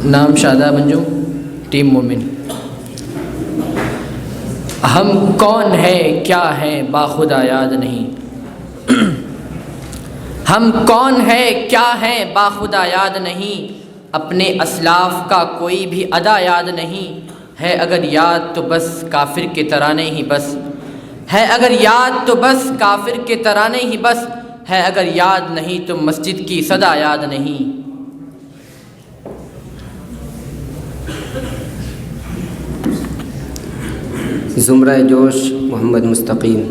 نام شاداب انجم، ٹیم مومن۔ ہم کون ہیں کیا ہیں باخدا یاد نہیں، ہم کون ہیں کیا ہیں باخدا یاد نہیں، اپنے اسلاف کا کوئی بھی ادا یاد نہیں، ہے اگر یاد تو بس کافر کے ترانے ہی بس، ہے اگر یاد تو بس کافر کے ترانے ہی بس، ہے اگر یاد نہیں تو مسجد کی صدا یاد نہیں۔ زمرہ جوش محمد مستقیم۔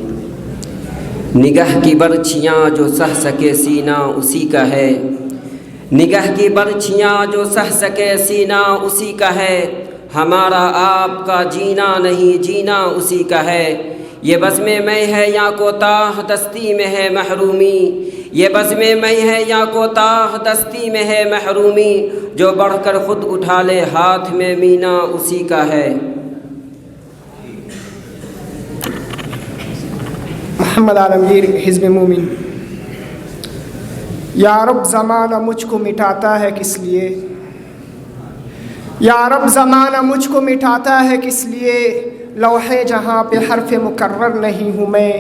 نگاہ کی برچھیاں جو سہ سکے سینہ اسی کا ہے، نگاہ کی برچھیاں جو سہ سکے سینہ اسی کا ہے، ہمارا آپ کا جینا نہیں جینا اسی کا ہے، یہ بزم میں ہے یا کوتاہ دستی میں ہے محرومی، یہ بزم میں ہے یا کوتاہ دستی میں ہے محرومی، جو بڑھ کر خود اٹھا لے ہاتھ میں مینا اسی کا ہے۔ محمد عالمگیر، حزب مومن۔ یا رب زمانہ مجھ کو مٹاتا ہے کس لیے، یا رب زمانہ مجھ کو مٹاتا ہے کس لیے، لوح جہاں پہ حرف مکرر نہیں ہوں میں،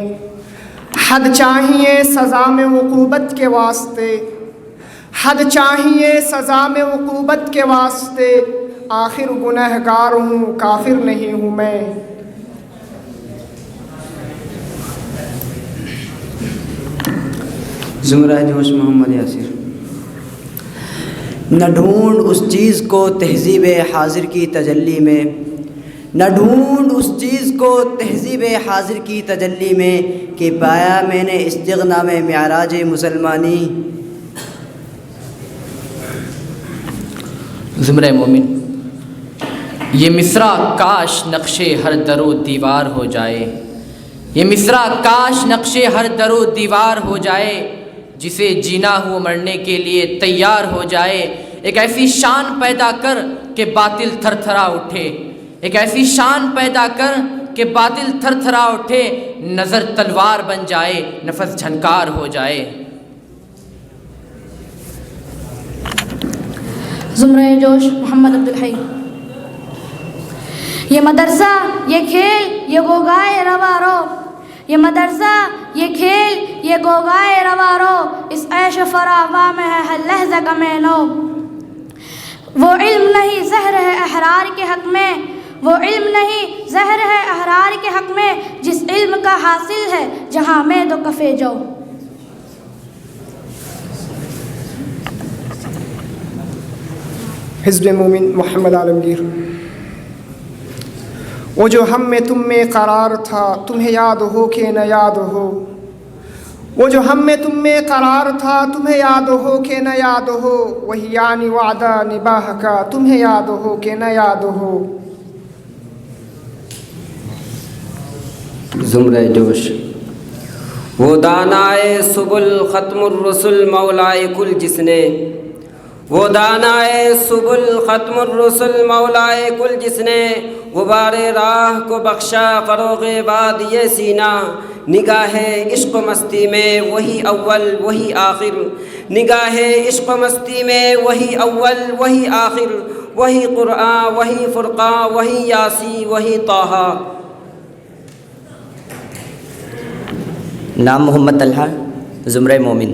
حد چاہیے سزا میں عقوبت کے واسطے، حد چاہیے سزا میں عقوبت کے واسطے، آخر گنہگار ہوں کافر نہیں ہوں میں۔ زمرہ جوش محمد یاسر۔ نہ ڈھونڈ اس چیز کو تہذیب حاضر کی تجلی میں، نہ ڈھونڈ اس چیز کو تہذیب حاضر کی تجلی میں، کہ پایا میں نے استغنا میں معراج مسلمانی۔ زمرہ مومن۔ یہ مصرع کاش نقشے ہر در و دیوار ہو جائے، یہ مصرع کاش نقشے ہر در و دیوار ہو جائے، جسے جینا ہو مرنے کے لیے تیار ہو جائے، ایک ایسی شان پیدا کر کہ باطل تھر تھرا اٹھے، ایک ایسی شان پیدا کر کہ باطل تھر تھرا اٹھے، نظر تلوار بن جائے نفس جھنکار ہو جائے۔ زمرہ جوش محمد عبدالحی۔ یہ مدرسہ یہ کھیل یہ گوگائے روا رو، یہ مدرسہ یہ کھیل یہ گوگائے روا رو، اس عیش فراواں میں ہے ہر لحظہ کا مینو، وہ علم نہیں زہر ہے احرار کے حق میں، وہ علم نہیں زہر ہے احرار کے حق میں، جس علم کا حاصل ہے جہاں میں دو کفے جو۔ حزب مومن محمد عالمگیر۔ وہ جو ہم میں تم میں قرار تھا تمہیں یاد ہو کہ نہ یاد ہو، وہ جو ہم میں تم میں قرار تھا تمہیں یاد ہو کہ نہ یاد ہو، وہی یعنی وعدہ نباہ کا تمہیں یاد ہو کہ نہ یاد ہو۔ زمرہ جوش۔ وہ دانائے سبل ختم الرسل مولائے کل جس نے، وہ دانائے سبل ختم الرسل مولائے کل جس نے، غبار راہ کو بخشا فروغ وادی سینہ، نگاہ عشق و مستی میں وہی اول وہی آخر، نگاہ عشق و مستی میں وہی اول وہی آخر، وہی قرآن وہی فرقان وہی یاسی وہی طٰہٰ۔ نام محمد طلحہ، زمرہ مومن۔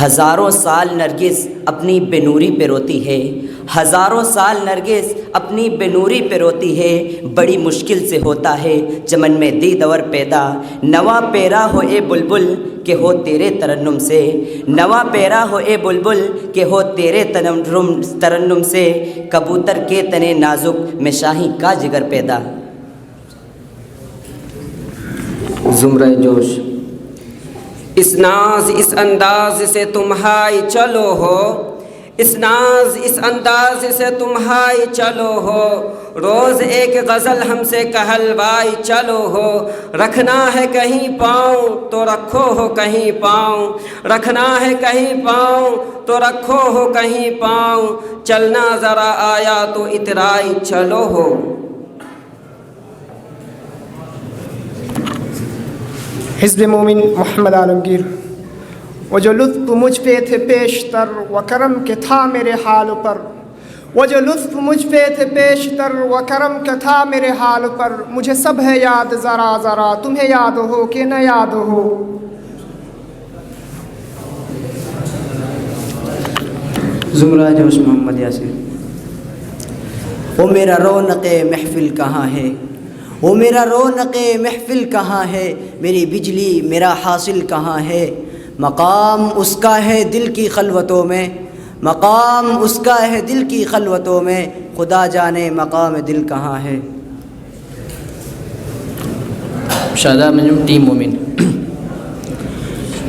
ہزاروں سال نرگس اپنی بے نوری پہ روتی ہے، ہزاروں سال نرگس اپنی بے نوری پہ روتی ہے، بڑی مشکل سے ہوتا ہے چمن میں دید اور پیدا، نوا پیرا ہو اے بلبل کہ ہو تیرے ترنم سے، نوا پیرا ہو اے بلبل کہ ہو تیرے ترنم سے، کبوتر کے تنے نازک میں شاہی کا جگر پیدا۔ زمرہ جوش۔ اس ناز اس انداز سے تم ہائی چلو ہو، اس ناز اس انداز سے تم ہائی چلو ہو، روز ایک غزل ہم سے کہلوائی چلو ہو، رکھنا ہے کہیں پاؤں تو رکھو ہو کہیں پاؤں، رکھنا ہے کہیں پاؤں تو رکھو ہو کہیں پاؤں، چلنا ذرا آیا تو اترائی چلو ہو۔ حزب مومن محمد عالمگیر۔ وہ جو لطف مجھ پہ تھے پیشتر و کرم کے تھا میرے حال پر، وہ جو لطف مجھ پہ تھے پیشتر و کرم کا تھا میرے حال پر، مجھے سب ہے یاد ذرا ذرا، تمہیں یاد ہو کہ نہ یاد ہو۔ زمرہ جوش محمد یاسر۔ وہ میرا رونق محفل کہاں ہے، وہ میرا رونق محفل کہاں ہے، میری بجلی میرا حاصل کہاں ہے، مقام اس کا ہے دل کی خلوتوں میں، مقام اس کا ہے دل کی خلوتوں میں، خدا جانے مقام دل کہاں ہے۔ شاداب منجم ٹیم مومن۔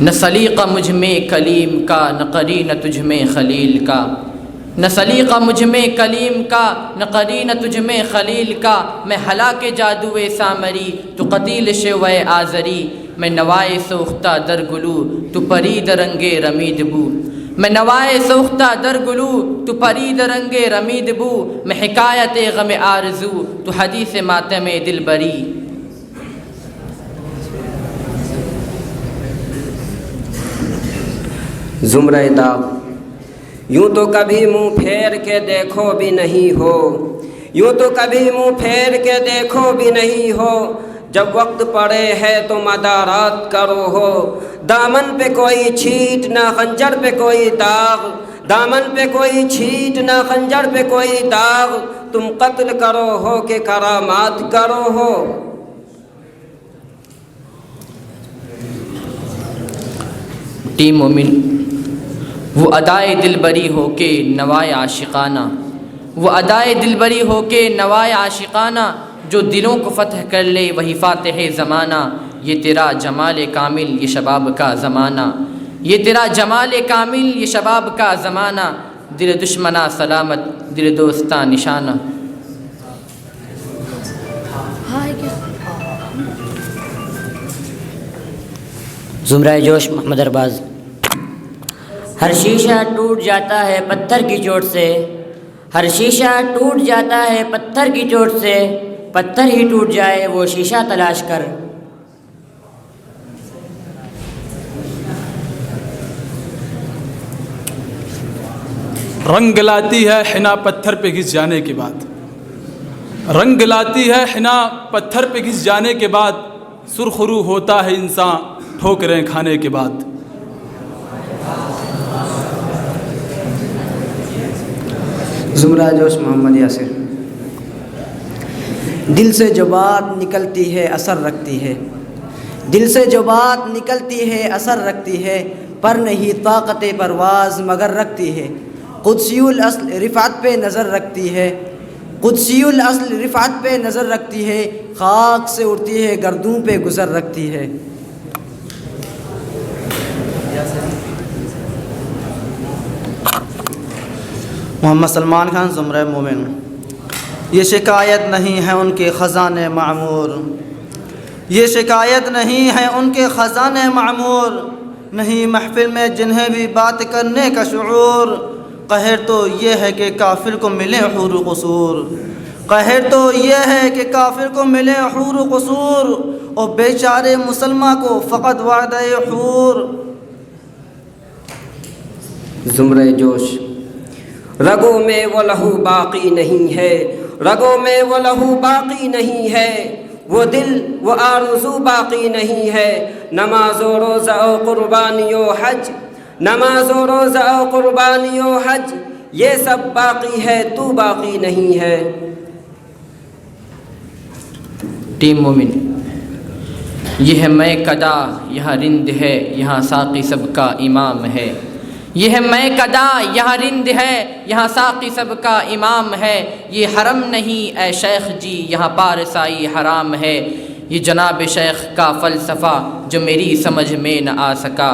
نہ سلیقہ مجھ میں کلیم کا، نہ قرینہ تجھ میں خلیل کا، نہ سلیقہ مجھ میں کلیم کا، نہ قرینہ تجھ میں خلیل کا، میں ہلاک جادوے سامری تو قتیل شوے آزری، میں نوائے سوختہ در گلو تو پرید رنگے رمید بو، میں نوائے سوختہ در گلو تو پرید رنگے رمید بو، میں حکایت غم آرزو تو حدیث ماتم دل بری۔ زمرہ داغ۔ یوں تو کبھی منہ پھیر کے دیکھو بھی نہیں ہو، یوں تو کبھی منہ پھیر کے دیکھو بھی نہیں ہو، جب وقت پڑے ہے تو مدارات کرو ہو، دامن پہ کوئی چھیٹ نہ خنجر پہ کوئی داغ، دامن پہ کوئی چھیٹ نہ خنجر پہ کوئی داغ، تم قتل کرو ہو کہ کرامات کرو ہو۔ ٹیم مومن۔ وہ ادائے دلبری ہو کے نوائے عاشقانہ، وہ ادائے دلبری ہو کے نوائے عاشقانہ، جو دلوں کو فتح کر لے وہی فاتح زمانہ، یہ تیرا جمال کامل یہ شباب کا زمانہ، یہ تیرا جمال کامل یہ شباب کا زمانہ، دل دشمنہ سلامت دل دوستاں نشانہ۔ زمرہ جوش محمد ارباز۔ ہر شیشہ ٹوٹ جاتا ہے پتھر کی چوٹ سے، ہر شیشہ ٹوٹ جاتا ہے پتھر کی چوٹ سے، پتھر ہی ٹوٹ جائے وہ شیشہ تلاش کر۔ رنگ لاتی ہے حنا پتھر پہ گھس جانے کے بعد، رنگ لاتی ہے حنا پتھر پہ گھس جانے کے بعد، سرخرو ہوتا ہے انسان ٹھوکریں کھانے کے بعد۔ زمرہ جوش محمد یاسر۔ دل سے جو بات نکلتی ہے اثر رکھتی ہے، دل سے جو بات نکلتی ہے اثر رکھتی ہے، پر نہیں طاقت پرواز مگر رکھتی ہے، قدسی الاصل رفعت پہ نظر رکھتی ہے، قدسی الاصل رفعت پہ نظر رکھتی ہے، خاک سے اڑتی ہے گردوں پہ گزر رکھتی ہے۔ محمد سلمان خان زمرہ مومن۔ یہ شکایت نہیں ہے ان کے خزانے معمور، یہ شکایت نہیں ہے ان کے خزانے معمور، نہیں محفل میں جنہیں بھی بات کرنے کا شعور، قہر تو یہ ہے کہ کافر کو ملے حور و قصور، قہر تو یہ ہے کہ کافر کو ملے حور و قصور، اور بیچارے مسلمہ کو فقط وعدہ حور۔ زمرہ جوش۔ رگوں میں وہ لہو باقی نہیں ہے، رگوں میں وہ لہو باقی نہیں ہے، وہ دل وہ آرزو باقی نہیں ہے، نماز و روزہ و قربانی و حج، نماز و روزہ و قربانی و حج، یہ سب باقی ہے تو باقی نہیں ہے۔ ٹیم مومن۔ یہ ہے میں کدا یہاں رند ہے، یہاں ساقی سب کا امام ہے، یہ ہے میں کدا یہاں رند ہے، یہاں ساقی سب کا امام ہے، یہ حرم نہیں اے شیخ جی یہاں پارسائی حرام ہے، یہ جناب شیخ کا فلسفہ جو میری سمجھ میں نہ آ سکا،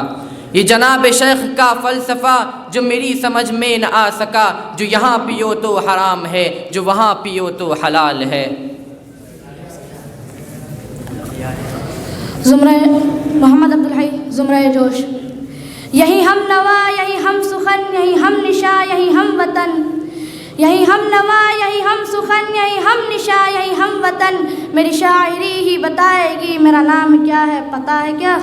یہ جناب شیخ کا فلسفہ جو میری سمجھ میں نہ آ سکا، جو یہاں پیو تو حرام ہے، جو وہاں پیو تو حلال ہے۔ زمرہ محمد عبدالحی زمرہ جوش۔ یہی ہم نوا یہی ہم سخن یہی ہم نشا یہی ہم وطن، یہی ہم نوا یہی ہم سخن یہی ہم نشا یہی ہم وطن، میری شاعری ہی بتائے گی میرا نام کیا ہے پتہ ہے کیا۔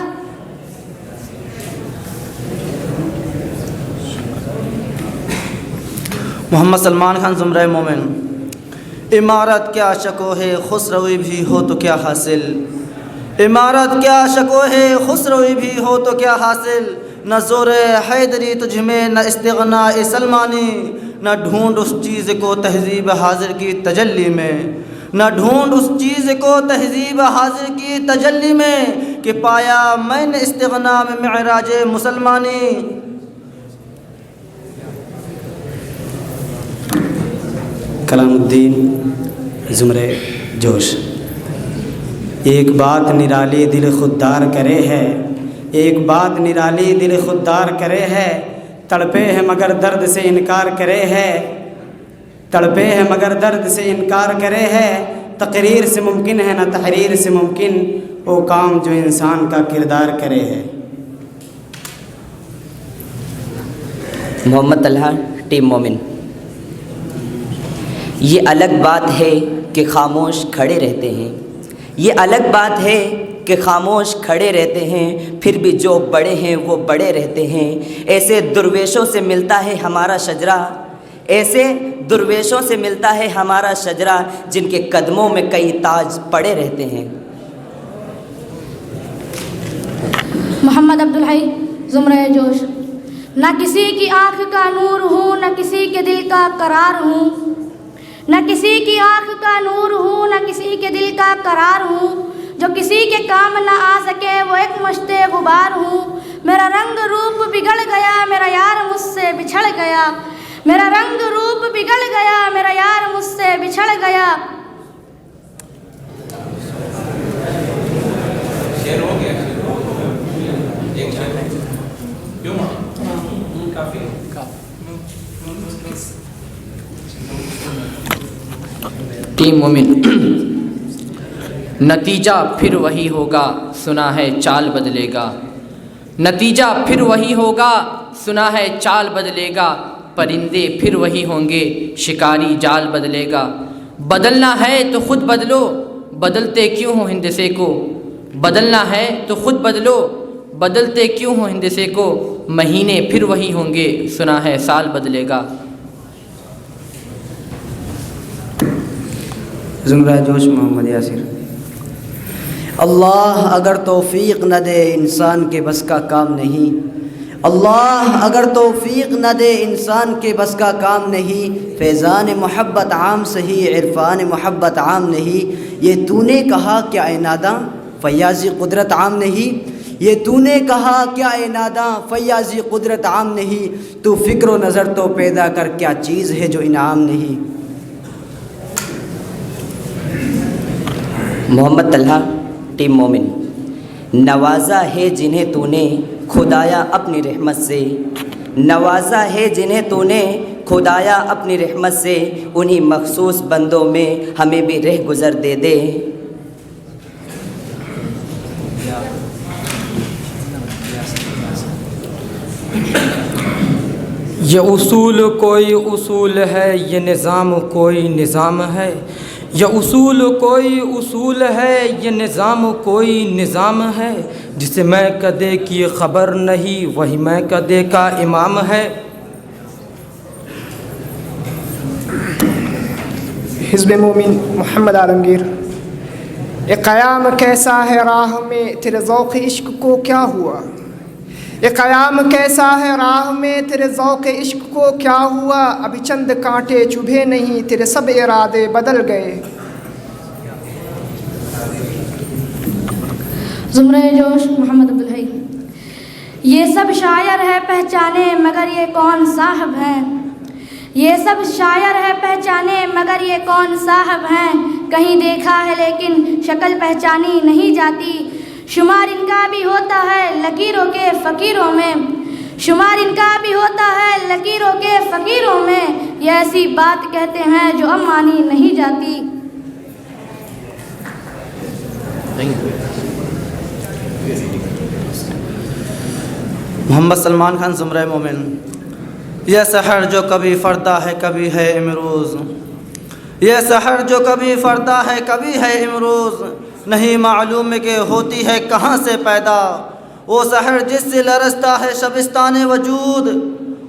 محمد سلمان خان زمرہ مومن۔ عمارت کیا شکو ہے خسروی بھی ہو تو کیا حاصل، عمارت کیا شکو ہے خسروی بھی ہو تو کیا حاصل، نہ زور حیدری تجھ میں نہ استغنا سلمانی، نہ ڈھونڈ اس چیز کو تہذیب حاضر کی تجلی میں، نہ ڈھونڈ اس چیز کو تہذیب حاضر کی تجلی میں، کہ پایا میں نے استغنا میں معراج مسلمانی۔ کلام الدین زمرہ جوش۔ ایک بات نرالی دل خوددار کرے ہے، ایک بات نرالی دل خوددار کرے ہے، تڑپے ہے مگر درد سے انکار کرے ہے، تڑپے ہے مگر درد سے انکار کرے ہے، تقریر سے ممکن ہے نہ تحریر سے ممکن، وہ کام جو انسان کا کردار کرے ہے۔ محمد طلحہ ٹیم مومن۔ یہ الگ بات ہے کہ خاموش کھڑے رہتے ہیں، یہ الگ بات ہے کہ خاموش کھڑے رہتے ہیں، پھر بھی جو بڑے ہیں وہ بڑے رہتے ہیں، ایسے درویشوں سے ملتا ہے ہمارا شجرہ، ایسے درویشوں سے ملتا ہے ہمارا شجرہ، جن کے قدموں میں کئی تاج پڑے رہتے ہیں۔ محمد عبدالحی زمرہ جوش۔ نہ کسی کی آنکھ کا نور ہوں، نہ کسی کے دل کا قرار ہوں، نہ کسی کی آنکھ کا نور ہوں، نہ کسی کے دل کا قرار ہوں، جو کسی کے کام نہ آ سکے وہ ایک مشت غبار ہوں۔ میرا رنگ روپ بگڑ گیا، میرا یار مجھ سے بچھڑ گیا، میرا رنگ روپ بگڑ گیا، میرا یار مجھ سے بچھڑ گیا۔ ٹیم مومن۔ نتیجہ پھر وہی ہوگا، سنا ہے چال بدلے گا، نتیجہ پھر وہی ہوگا، سنا ہے چال بدلے گا، پرندے پھر وہی ہوں گے، شکاری جال بدلے گا۔ بدلنا ہے تو خود بدلو، بدلتے کیوں ہو ہندسے کو، بدلنا ہے تو خود بدلو، بدلتے کیوں ہو ہندسے کو، مہینے پھر وہی ہوں گے، سنا ہے سال بدلے گا۔ زمرہ جوش محمد یاسر۔ اللہ اگر توفیق نہ دے انسان کے بس کا کام نہیں، اللہ اگر توفیق نہ دے انسان کے بس کا کام نہیں، فیضان محبت عام سہی عرفان محبت عام نہیں، یہ تو نے کہا کیا اے ناداں فیاضی قدرت عام نہیں، یہ تو نے کہا کیا اے ناداں فیاضی قدرت عام نہیں، تو فکر و نظر تو پیدا کر کیا چیز ہے جو انعام نہیں۔ محمد طلحہ ٹیم مومن۔ نوازا ہے جنہیں تو نے خدایا اپنی رحمت سے، نوازا ہے جنہیں تو نے خدایا اپنی رحمت سے، انہی مخصوص بندوں میں ہمیں بھی رہ گزر دے دے۔ یہ اصول کوئی اصول ہے، یہ نظام کوئی نظام ہے، یہ اصول کوئی اصول ہے، یہ نظام کوئی نظام ہے، جسے میں کدے کی خبر نہیں وہی میں کدے کا امام ہے۔ حزب مومن محمد عالمگیر۔ یہ قیام کیسا ہے راہ میں تیرے ذوق عشق کو کیا ہوا، یہ قیام کیسا ہے راہ میں تیرے ذوق عشق کو کیا ہوا، ابھی چند کانٹے چبھے نہیں تیرے سب ارادے بدل گئے۔ زمرہ جوش محمد عبدالحی۔ یہ سب شاعر ہے پہچانے مگر یہ کون صاحب ہیں، یہ سب شاعر ہے پہچانے مگر یہ کون صاحب ہیں، کہیں دیکھا ہے لیکن شکل پہچانی نہیں جاتی، شمار ان کا بھی ہوتا ہے لکیروں کے فقیروں میں، شمار ان کا بھی ہوتا ہے لکیروں کے فقیروں میں، یہ ایسی بات کہتے ہیں جو اب مانی نہیں جاتی۔ محمد سلمان خان زمرہ مومن۔ یہ سحر جو کبھی فردا ہے کبھی ہے امروز، یہ سحر جو کبھی فردا ہے کبھی ہے امروز، نہیں معلوم کہ ہوتی ہے کہاں سے پیدا، وہ سحر جس سے لرزتا ہے شبستان وجود،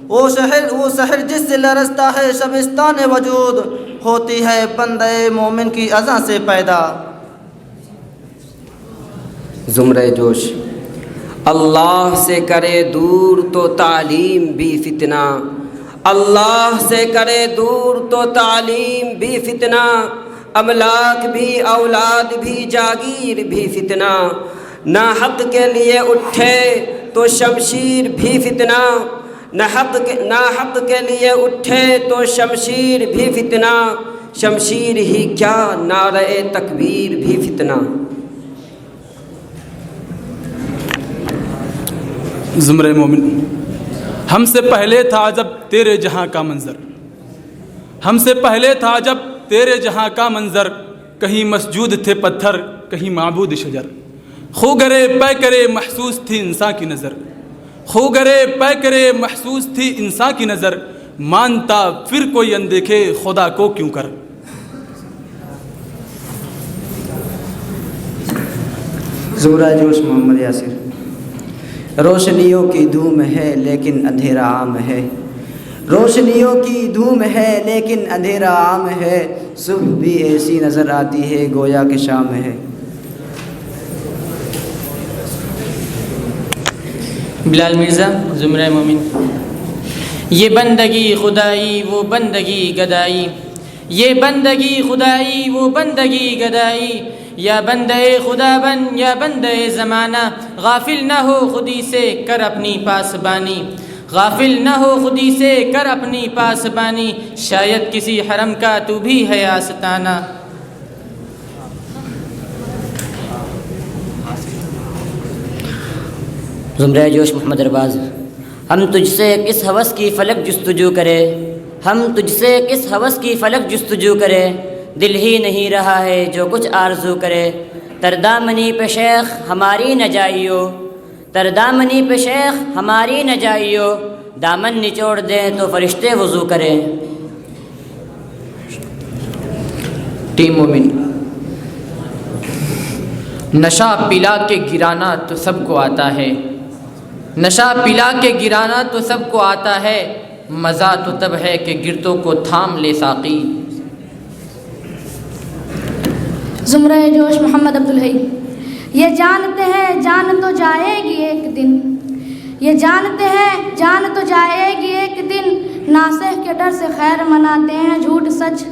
وہ شہر جس سے لرزتا ہے شبستان وجود، ہوتی ہے بندے مومن کی اذاں سے پیدا۔ زمرہ جوش: اللہ سے کرے دور تو تعلیم بھی فتنہ، اللہ سے کرے دور تو تعلیم بھی فتنہ، املاک بھی اولاد بھی جاگیر بھی فتنہ، نہ حق کے لیے اٹھے تو شمشیر بھی فتنہ، نہ حق کے لیے اٹھے تو شمشیر بھی فتنہ، شمشیر ہی کیا نعرہ تکبیر بھی فتنہ۔ زمرہ مومن: ہم سے پہلے تھا جب تیرے جہاں کا منظر، ہم سے پہلے تھا جب تیرے جہاں کا منظر، کہیں مسجود تھے پتھر کہیں معبود شجر، خو گرے پے کرے محسوس تھی انسان کی نظر، خو گرے پے کرے محسوس تھی انسان کی نظر، مانتا پھر کوئی اندیکھے خدا کو کیوں کر۔ زمرہ جوش محمد یاسر: روشنیوں کی دھوم ہے لیکن اندھیرا عام ہے، روشنیوں کی دھوم ہے لیکن اندھیرا عام ہے، صبح بھی ایسی نظر آتی ہے گویا کہ شام ہے۔ بلال مرزا: زمرہ مومن: یہ بندگی خدائی وہ بندگی گدائی، یہ بندگی خدائی وہ بندگی گدائی، یا بندے خدا بن یا بندے زمانہ، غافل نہ ہو خودی سے کر اپنی پاسبانی، غافل نہ ہو خودی سے کر اپنی پاسبانی، شاید کسی حرم کا تو بھی ہے آستانہ۔ زمرہ جوش محمد ارباز: ہم تجھ سے کس ہوس کی فلک جستجو کرے، ہم تجھ سے کس ہوس کی فلک جستجو کرے، دل ہی نہیں رہا ہے جو کچھ آرزو کرے، تردامنی پہ شیخ ہماری نہ جائیو، تردامنی پہ شیخ ہماری نہ جائیو، دامن نچوڑ دیں تو فرشتے وضو کریں۔ ٹیم مومن: نشہ پلا کے گرانا تو سب کو آتا ہے، نشہ پلا کے گرانا تو سب کو آتا ہے، مزہ تو تب ہے کہ گرتوں کو تھام لے ساقی۔ زمرہ جوش محمد عبدالحی: یہ جانتے ہیں جان تو جائے گی ایک دن، یہ جانتے ہیں جان تو جائے گی ایک دن، ناصح کے ڈر سے خیر مناتے ہیں جھوٹ سچ